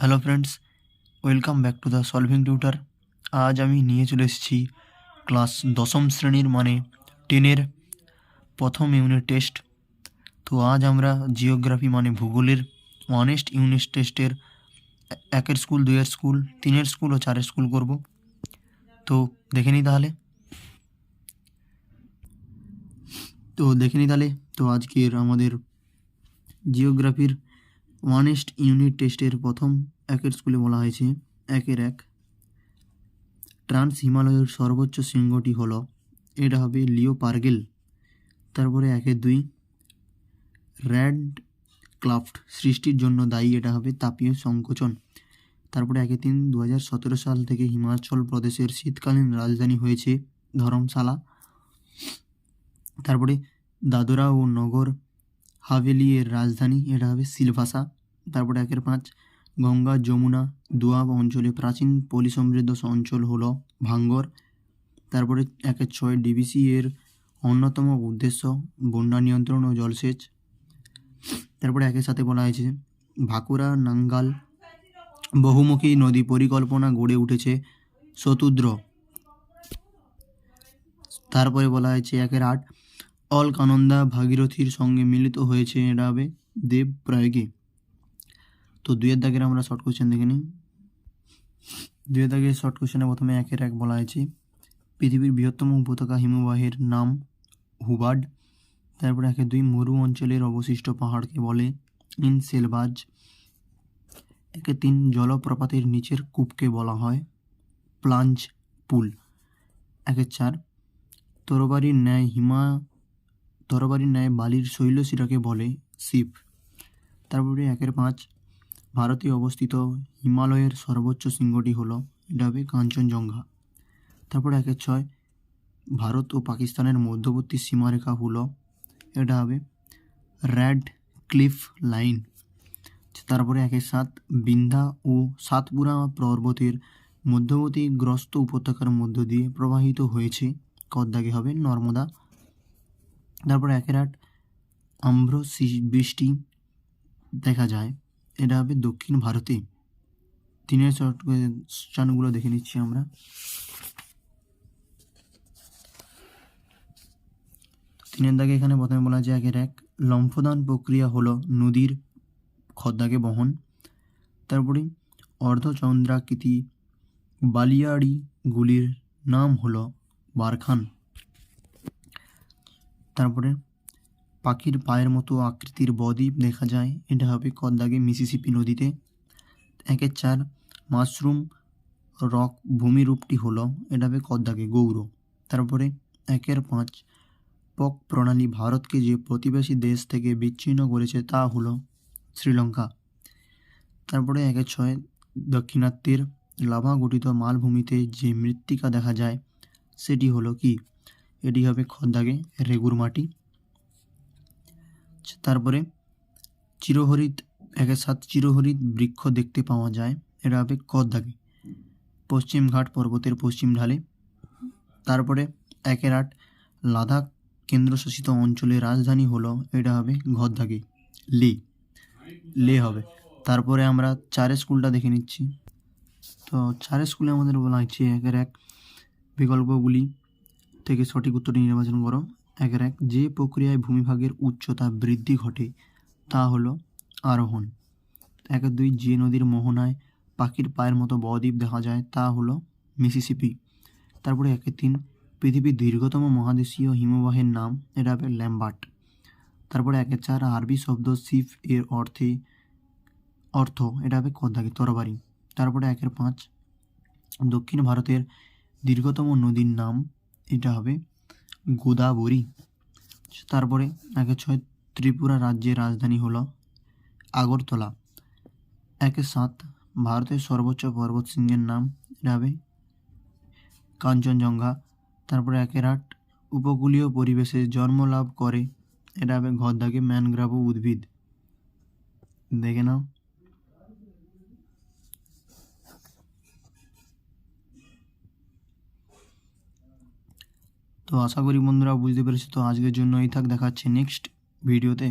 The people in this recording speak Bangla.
Hello friends, welcome back to the solving tutor. আজ আমি নিয়ে চলে এসেছি ক্লাস দশম শ্রেণীর মানে 10-এর প্রথম ইউনিট টেস্ট। তো আজ আমরা জিওগ্রাফি মানে ভূগোলের অনেস্ট ইউনিট টেস্টের 1-এর স্কুল, 2-এর স্কুল, 3-এর স্কুল ও 4-এর স্কুল করব। তো দেখে নিই তাহলে। তো আজকের আমাদের জিওগ্রাফির অনেস্ট ইউনিট টেস্টের প্রথম 1-এর স্কুলে বলা হয়েছে 1-এর 1 ট্রান্স হিমালয়ের সর্বোচ্চ শৃঙ্গটি হলো, এটা হবে লিও পার্গেল। তারপরে 1-এর 2 র্যান্ড ক্লাফট সৃষ্টির জন্য দায়ী, এটা হবে তাপীয় সংকোচন। তারপরে 1-এর 3 2017 সাল থেকে হিমাচল প্রদেশের শীতকালীন রাজধানী হয়েছে ধরমশালা। তারপরে দাদরা ও নগর হাভেলি এর রাজধানী, এটা হবে সিলভাসা। তারপরে 1-এর 5 গঙ্গা যমুনা দোয়াব অঞ্চলে প্রাচীন পলি সমৃদ্ধ অঞ্চল হলো ভাঙ্গর। তারপরে 1-এর 6 ডিবিসি এর অন্যতম উদ্দেশ্য বন্যা নিয়ন্ত্রণ ও জলসেচ। তারপরে 1-এর 7 বলা হয়েছে ভাকুরা নাঙ্গাল বহুমুখী নদী পরিকল্পনা গড়ে উঠেছে শতুদ্র। তারপরে বলা হয়েছে 1-এর 8 অলকানন্দা ভাগীরথীর সঙ্গে মিলিত হয়েছে, এটা হবে দেবপ্রয়াগে। তো 2-এর দাগের আমরা শর্ট কোশ্চেন দেখে নিই। 2-এর দাগের শর্ট কোশ্চেনে প্রথমে 1-এর 1 বলা হয়েছে পৃথিবীর বৃহত্তম উপত্যকা হিমবাহের নাম হুবার্ড। তারপরে 1-এর 2 মরু অঞ্চলের অবশিষ্ট পাহাড়কে বলে ইনসেলবাজ। 1-এর 3 জলপ্রপাতের নিচের কূপকে বলা হয় প্লাঞ্জ পুল। 1-এর 4 তরবারির ন্যায় বালির শৈলশিরাকে বলে শিব। তারপরে 1-এর 5 ভারতে অবস্থিত হিমালয়ের সর্বোচ্চ শৃঙ্গটি হলো, এটা হবে কাঞ্চনজঙ্ঘা। তারপরে 1-এর 6 ভারত ও পাকিস্তানের মধ্যবর্তী সীমারেখা হলো, এটা হবে রেড ক্লিফ লাইন। তারপরে 1-এর 7 বিন্ধ্যা ও সাতপুরা পর্বতের মধ্যবর্তী গ্রস্ত উপত্যকার মধ্য দিয়ে প্রবাহিত হয়েছে, কদ্দাগে হবে নর্মদা। তারপরে 1-এর 8 আম্র বৃষ্টি দেখা যায়, এটা হবে দক্ষিণ ভারতে। 3-এর শর্ট কোশ্চেনগুলো দেখে নিচ্ছি আমরা। 3-এর দাগে এখানে প্রথমে বলা যায় 1-এর 1 লম্ফদান প্রক্রিয়া হলো নদীর খদ্দাকে বহন। তারপরে অর্ধচন্দ্রাকৃতি বালিয়াড়িগুলির নাম হলো বারখান। তারপরে পাখির পায়ের মতো আকৃতির বদ্বীপ দেখা যায়, এটা হবে কদ্দাগে মিসিসিপি নদীতে। 1-এর 4 মাশরুম রক ভূমিরূপটি হলো, এটা হবে কদ্দাগে গৌর। তারপরে 1-এর 5 পক প্রণালী ভারতকে যে প্রতিবেশী দেশ থেকে বিচ্ছিন্ন করেছে তা হলো শ্রীলঙ্কা। তারপরে 1-এর 6 দাক্ষিণাত্যের লাভা গঠিত মালভূমিতে যে মৃত্তিকা দেখা যায় সেটি হলো কি, এটি হবে খদ্দাগে রেগুর মাটি। তারপরে চিরহরিৎ 1-এর 7 চিরহরিৎ বৃক্ষ দেখতে পাওয়া যায়, এটা হবে কদ্দাগে পশ্চিম ঘাট পর্বতের পশ্চিম ঢালে। তারপরে 1-এর 8 লাদাখ কেন্দ্রশাসিত অঞ্চলের রাজধানী হলো, এটা হবে ঘদ্দাগে লে হবে। তারপরে আমরা 4-এর স্কুলটা দেখে নিচ্ছি। তো 4-এর স্কুলে আমাদের বলা হচ্ছে 1-এর 1 বিকল্পগুলি থেকে সঠিক উত্তরটি নির্বাচন করো। 1-এর 1 যে প্রক্রিয়ায় ভূমিভাগের উচ্চতা বৃদ্ধি ঘটে তা হলো আরোহণ। 1-এর 2 যে নদীর মোহনায় পাখির পায়ের মতো বদ্বীপ দেখা যায় তা হলো মিসিসিপি। তারপরে 1-এর 3 পৃথিবীর দীর্ঘতম মহাদেশীয় হিমবাহের নাম, এটা হবে ল্যাম্বার্ট। তারপরে 1-এর 4 আরবি শব্দ সিফ এর অর্থ, এটা হবে কদ্দাগে তরবারি। তারপরে 1-এর 5 দক্ষিণ ভারতের দীর্ঘতম নদীর নাম, এটা হবে গোদাবরী। তারপরে 1-এর 6 ত্রিপুরা রাজ্যের রাজধানী হলো আগরতলা। 1-এর 7 ভারতের সর্বোচ্চ পর্বতশৃঙ্গের নাম, এটা হবে কাঞ্চনজঙ্ঘা। তারপরে 1-এর 8 উপকূলীয় পরিবেশে জন্ম লাভ করে, এটা হবে ঘদ্দাগে ম্যানগ্রাভ উদ্ভিদ। দেখে নাও। তো আশা করি বন্ধুরা বুঝতে পেরেছি। তো আজকের জন্য এই থাক, দেখাচ্ছে নেক্সট ভিডিওতে।